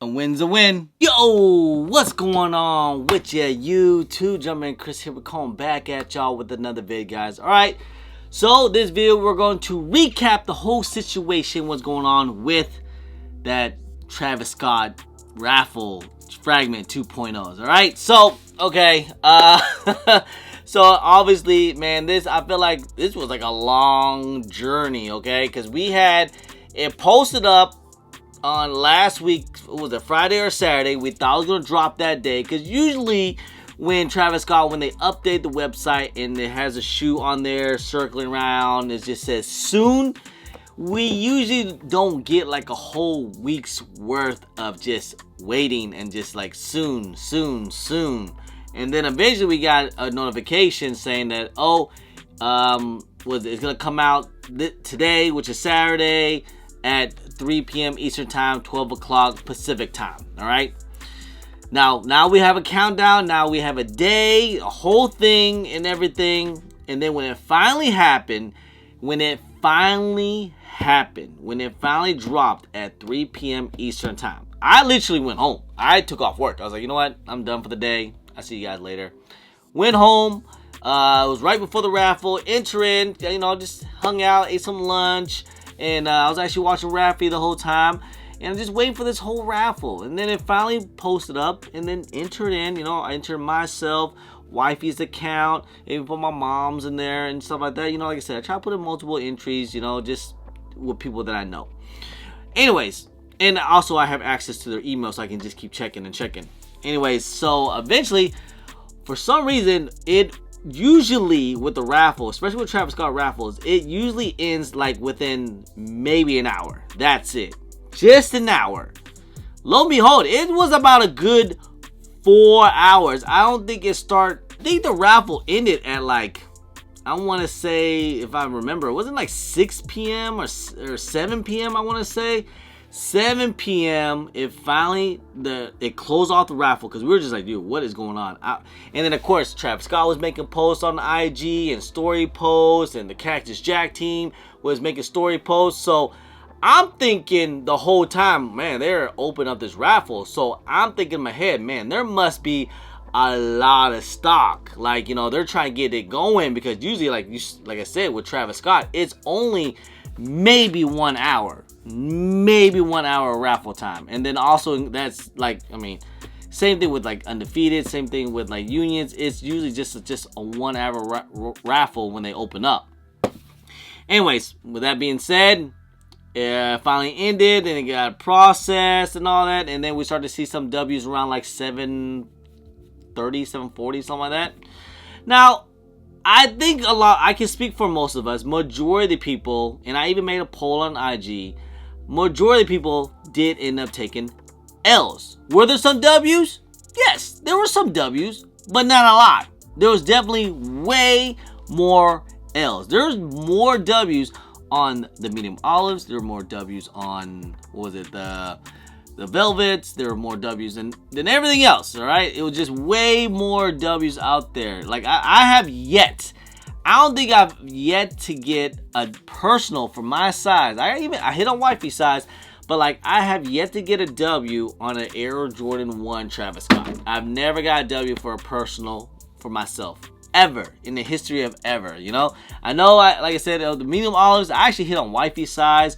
A win's a win. Yo, what's going on with ya, YouTube? Jumpin' Chris here. We're coming back at y'all with another vid, guys. Alright, so this video we're going to recap the whole situation, what's going on with that Travis Scott Raffle Fragment 2.0s. Alright, so, okay, so obviously, man, I feel like this was like a long journey, okay? Because we had it posted up on last week, was it Friday or Saturday? We thought it was going to drop that day, because usually when Travis Scott, when they update the website and it has a shoe on there circling around, it just says soon, we usually don't get like a whole week's worth of just waiting and just like soon. And then eventually we got a notification saying that, it's going to come out today, which is Saturday, at 3 p.m. Eastern Time, 12 o'clock Pacific Time. All right. Now we have a countdown. Now we have a day, a whole thing, and everything. And then when it finally happened, when it finally dropped at 3 p.m. Eastern Time, I literally went home. I took off work. I was like, you know what? I'm done for the day. I'll see you guys later. Went home. It was right before the raffle. Enter in. Just hung out, ate some lunch. And I was actually watching Raffle the whole time, and I'm just waiting for this whole raffle. And then it finally posted up, and then entered in. I entered myself, wifey's account, even put my mom's in there and stuff like that. Like I said, I try to put in multiple entries, just with people that I know. Anyways, and also I have access to their email, so I can just keep checking. Anyways, so eventually, for some reason, usually with the raffle, especially with Travis Scott raffles, it usually ends like within maybe an hour. That's it. Just an hour. Lo and behold, it was about a good 4 hours. I think the raffle ended at like, I want to say, if I remember, it wasn't like 6 p.m. or 7 p.m. I want to say 7 p.m. it closed off the raffle, because we were just like, dude, what is going on? And then of course Travis Scott was making posts on the IG and story posts, and the Cactus Jack team was making story posts. So I'm thinking the whole time, man, they're opening up this raffle. So I'm thinking in my head, man, there must be a lot of stock. Like, they're trying to get it going, because usually, like I said, with Travis Scott, it's only maybe 1 hour. Maybe 1 hour raffle time. And then also, that's like, same thing with like Undefeated, same thing with like Unions. It's usually just a 1 hour raffle when they open up. Anyways, with that being said, it finally ended, and it got processed and all that, and then we started to see some W's around like 7:30, 7:40, something like that. Now, I think I can speak for most of us, majority of the people, and I even made a poll on IG, majority of people did end up taking L's. Were there some W's? Yes, there were some W's, but not a lot. There was definitely way more L's. There's more W's on the medium olives. There were more W's on, the velvets. There were more W's than everything else, all right? It was just way more W's out there. Like, I don't think I've yet to get a personal for my size. I hit on wifey size, but like, I have yet to get a W on an Air Jordan 1 Travis Scott. I've never got a W for a personal for myself, ever, in the history of ever, I know, like I said, the medium olives, I actually hit on wifey size,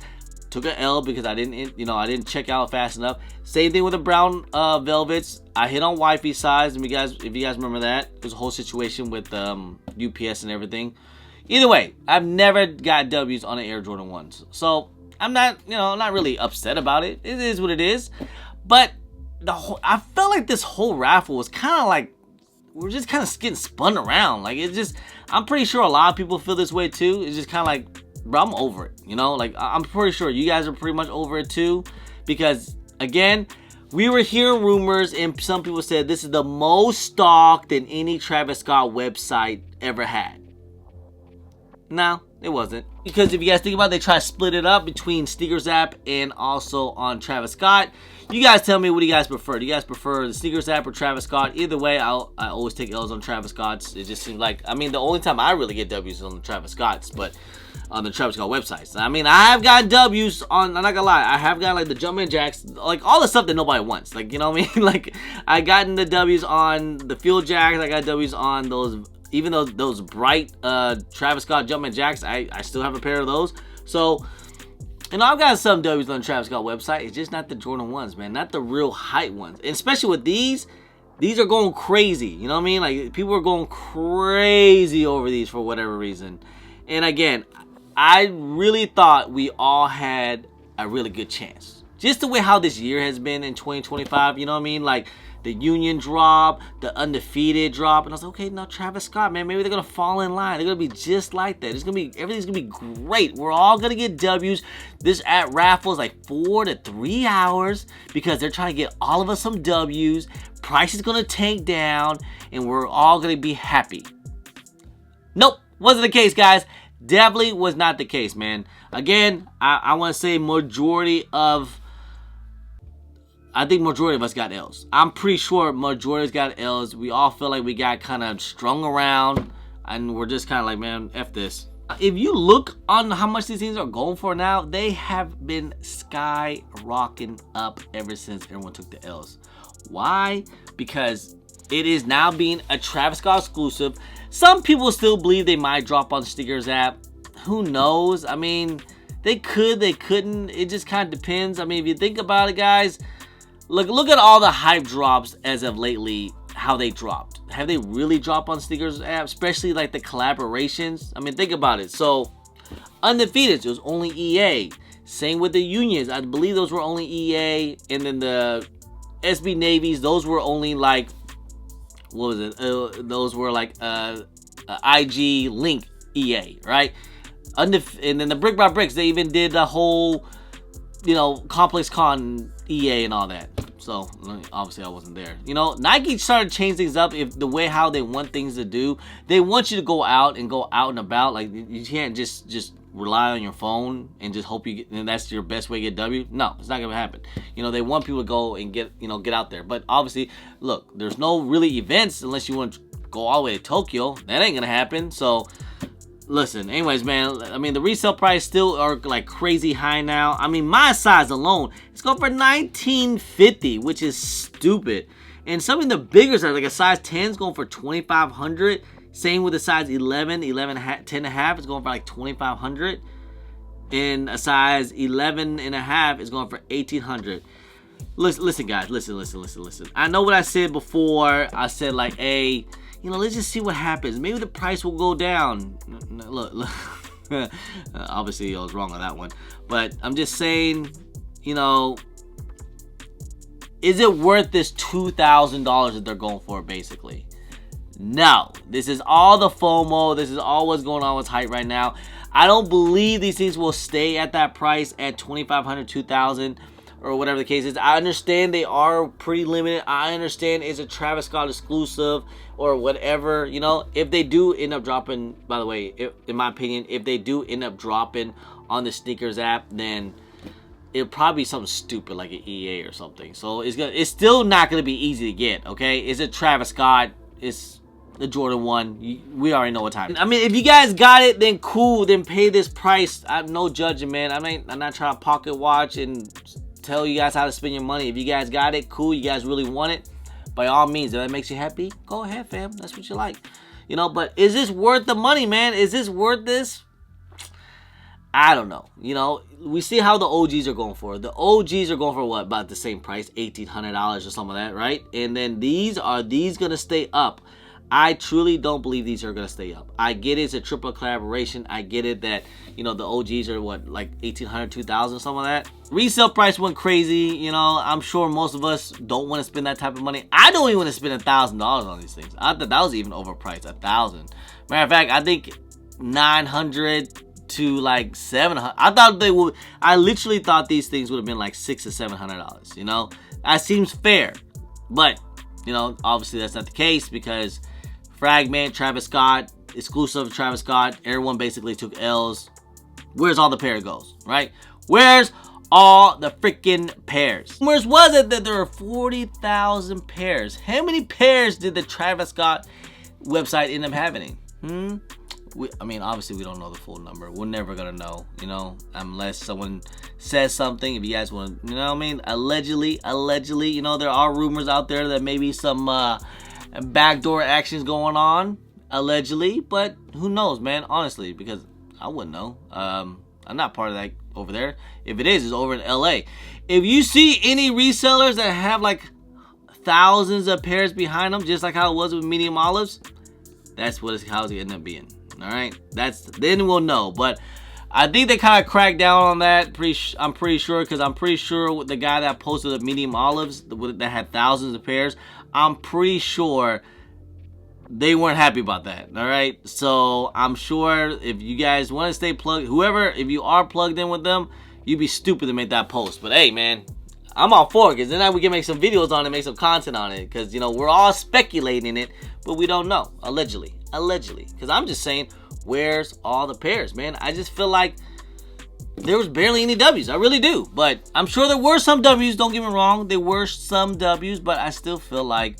took an L because I didn't check out fast enough. Same thing with the brown velvets. I hit on wifey size, and if you guys remember that, there's a whole situation with UPS and everything. Either way, I've never got W's on the Air Jordan 1s, so I'm not really upset about it. It is what it is. But I felt like this whole raffle was kind of like, we're just kind of getting spun around. Like, I'm pretty sure a lot of people feel this way too. It's just kind of like, bro, I'm over it, like, I'm pretty sure you guys are pretty much over it too, because again, we were hearing rumors, and some people said this is the most stock than any Travis Scott website ever had. No, it wasn't, because if you guys think about it, they try to split it up between Sneakers app and also on Travis Scott. You guys tell me, what do you guys prefer? Do you guys prefer the Sneakers app or Travis Scott? Either way, I always take L's on Travis Scott's. It just seems like, the only time I really get W's is on the Travis Scott's, but on the Travis Scott websites. I mean, I have gotten W's on, I'm not gonna lie, I have gotten like the Jumpman Jacks, like all the stuff that nobody wants. Like, you know what I mean? Like, I gotten the W's on the Field Jacks, I got W's on those, even though those bright Travis Scott Jumpman Jacks, I still have a pair of those. So, and I've got some W's on the Travis Scott website. It's just not the Jordan 1s, man. Not the real hype ones. And especially with these are going crazy. You know what I mean? Like, people are going crazy over these for whatever reason. And again, I really thought we all had a really good chance. Just the way how this year has been in 2025, you know what I mean? Like, the Union drop, the Undefeated drop, and I was like, okay, now Travis Scott, man, maybe they're gonna fall in line. They're gonna be just like that. Everything's gonna be great. We're all gonna get W's. This at Raffle is like 4 to 3 hours because they're trying to get all of us some W's. Price is gonna tank down, and we're all gonna be happy. Nope, wasn't the case, guys. Definitely was not the case, man. Again, I want to say I think majority of us got L's. I'm pretty sure majority of us got L's. We all feel like we got kind of strung around, and we're just kind of like, man, F this. If you look on how much these things are going for now, they have been skyrocketing up ever since everyone took the L's. Why? Because it is now being a Travis Scott exclusive. Some people still believe they might drop on Sneakers app. Who knows? I mean, they could, they couldn't. It just kind of depends. I mean, if you think about it, guys, look at all the hype drops as of lately, how they dropped. Have they really dropped on Sneakers app? Especially like the collaborations. I mean, think about it. So, Undefeated, it was only EA. Same with the Unions. I believe those were only EA. And then the SB Navies, those were only like, what was it? Those were like IG Link EA, right? And then the Brick by Bricks, they even did the whole, you know, Complex Con EA and all that. So obviously I wasn't there. You know, Nike started to change things up. If the way how they want things to do, they want you to go out and about. Like, you can't just rely on your phone and just hope you get, and that's your best way to get W. No, it's not gonna happen. You know, they want people to go and get out there. But obviously, look, there's no really events unless you want to go all the way to Tokyo. That ain't gonna happen. So listen, anyways, man, I mean, the resale price still are like crazy high now. I mean, my size alone, it's going for $19.50, which is stupid. And some of the bigger size, like a size 10 is going for $2,500. Same with a size 11, 10 and a half is going for like $2,500. And a size 11 and a half is going for $1,800. Listen, guys, listen. I know what I said before. I said like, hey, you know, let's just see what happens. Maybe the price will go down. Look. Obviously, I was wrong on that one. But I'm just saying, you know, is it worth this $2,000 that they're going for, basically? No. This is all the FOMO. This is all what's going on with hype right now. I don't believe these things will stay at that price at $2,500, $2,000. Or whatever the case is. I understand they are pretty limited. I understand it's a Travis Scott exclusive or whatever. You know, if they do end up dropping, by the way, in my opinion, if they do end up dropping on the Sneakers app, then it'll probably be something stupid like an EA or something. So it's still not gonna be easy to get. Okay, it's a Travis Scott. It's the Jordan 1. We already know what time. I mean, if you guys got it, then cool. Then pay this price. I'm no judging, man. I'm not trying to pocket watch and tell you guys how to spend your money. If you guys got it, cool. You guys really want it, by all means. If that makes you happy, go ahead, fam. That's what you like. You know, but is this worth the money, man? Is this worth this? I don't know. You know, we see how the OGs are going for. The OGs are going for what? About the same price, $1,800 or something like that, right? And then are these going to stay up? I truly don't believe these are going to stay up. I get it, it's a triple collaboration. I get it that, you know, the OGs are what, like $1,800, $2,000, something like that. Resale price went crazy. You know, I'm sure most of us don't want to spend that type of money. I don't even want to spend $1,000 on these things. I thought that was even overpriced, $1,000. Matter of fact, I think $900 to like $700. I literally thought these things would have been like $600 to $700. You know, that seems fair, but you know, obviously that's not the case because Fragment, Travis Scott, exclusive Travis Scott, everyone basically took L's. Where's all the pair goes, right? Where's all the freaking pairs? Where's was it that there were 40,000 pairs? How many pairs did the Travis Scott website end up having? I mean, obviously we don't know the full number. We're never gonna know, you know, unless someone says something. If you guys want, you know what I mean? Allegedly, you know, there are rumors out there that maybe some backdoor actions going on, allegedly. But who knows, man? Honestly, because I wouldn't know. I'm not part of that over there. If it is, it's over in LA. If you see any resellers that have like thousands of pairs behind them, just like how it was with medium olives, that's how it's gonna end up being. All right, then we'll know. But I think they kind of cracked down on that. I'm pretty sure, because I'm pretty sure the guy that posted the medium olives that had thousands of pairs, I'm pretty sure they weren't happy about that. All right, so I'm sure if you guys want to stay plugged, whoever, if you are plugged in with them, you'd be stupid to make that post. But hey, man, I'm all for it, because then we can make some videos on it, make some content on it, because, you know, we're all speculating it, but we don't know. Allegedly, because I'm just saying, where's all the pairs, man? I just feel like there was barely any W's. I really do. But I'm sure there were some W's, don't get me wrong. There were some W's, but I still feel like,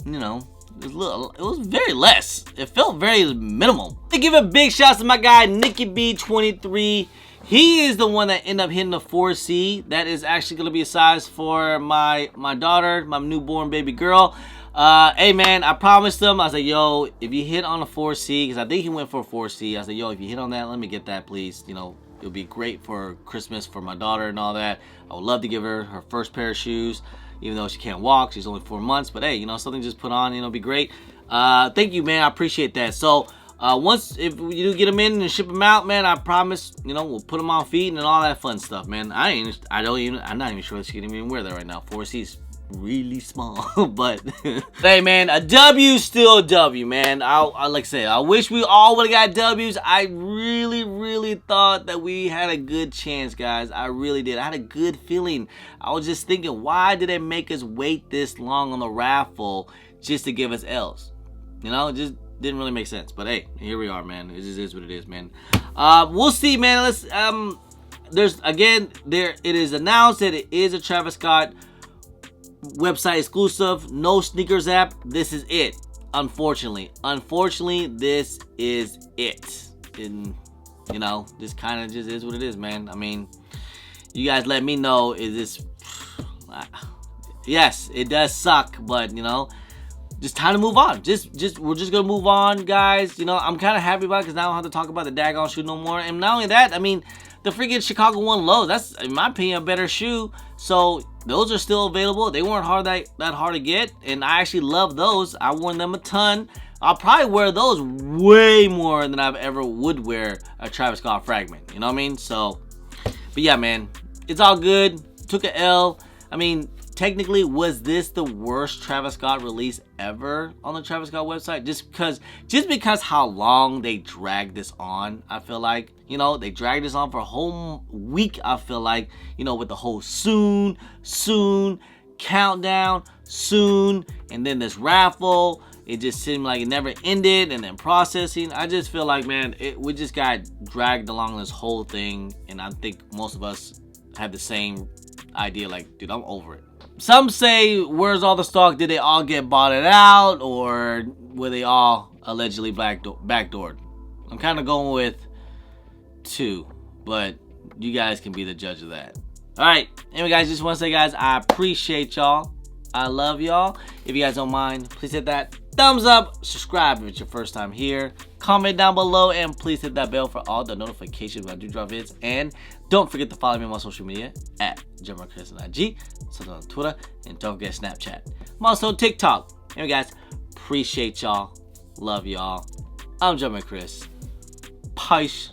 you know, it was very less. It felt very minimal. To give a big shout out to my guy, Nicky B23. He is the one that ended up hitting the 4C. That is actually going to be a size for my daughter, my newborn baby girl. Hey, man, I promised him. I was like, yo, if you hit on a 4C, because I think he went for a 4C. I was like, yo, if you hit on that, let me get that, please. You know, it'll be great for Christmas for my daughter and all that. I would love to give her her first pair of shoes, even though she can't walk. She's only 4 months. But, hey, you know, something just put on, you know, be great. Thank you, man. I appreciate that. So, if you do get them in and ship them out, man, I promise, you know, we'll put them on feet and all that fun stuff, man. I'm not even sure she can even wear that right now. 4C's really small, but hey, man, a W still a W, man. I like I say, I wish we all would have got W's. I really thought that we had a good chance, guys. I really did. I had a good feeling. I was just thinking, why did they make us wait this long on the raffle just to give us L's? You know, it just didn't really make sense. But hey, here we are, man. It just is what it is, man. We'll see, man. Let's it is announced that it is a Travis Scott website exclusive, no sneakers app. This is it. Unfortunately, this is it. And you know, this kind of just is what it is, man. I mean, you guys let me know, is this yes, it does suck, but you know, just time to move on. We're just gonna move on, guys. You know, I'm kind of happy about it, because now I don't have to talk about the daggone shoe no more. And not only that, I mean, the freaking Chicago 1 lows, that's, in my opinion, a better shoe. So those are still available. They weren't that hard to get, and I actually love those. I worn them a ton. I'll probably wear those way more than I've ever would wear a Travis Scott Fragment. You know what I mean? So, but yeah, man, it's all good. Took a L. I mean, technically, was this the worst Travis Scott release ever on the Travis Scott website? Just because how long they dragged this on, I feel like. You know, they dragged this on for a whole week, I feel like. You know, with the whole soon, countdown, soon, and then this raffle. It just seemed like it never ended, and then processing. I just feel like, man, we just got dragged along this whole thing, and I think most of us had the same idea, like, dude, I'm over it. Some say, where's all the stock? Did they all get bought out, or were they all allegedly backdoored? I'm kind of going with 2, but you guys can be the judge of that. All right, anyway, guys, just want to say, guys, I appreciate y'all. I love y'all. If you guys don't mind, please hit that thumbs up, subscribe if it's your first time here, comment down below, and please hit that bell for all the notifications when I do drop vids. And don't forget to follow me on my social media at Chris on IG, so on Twitter, and don't forget Snapchat. I'm also on TikTok. Anyway, guys, appreciate y'all. Love y'all. I'm Chris. Peace.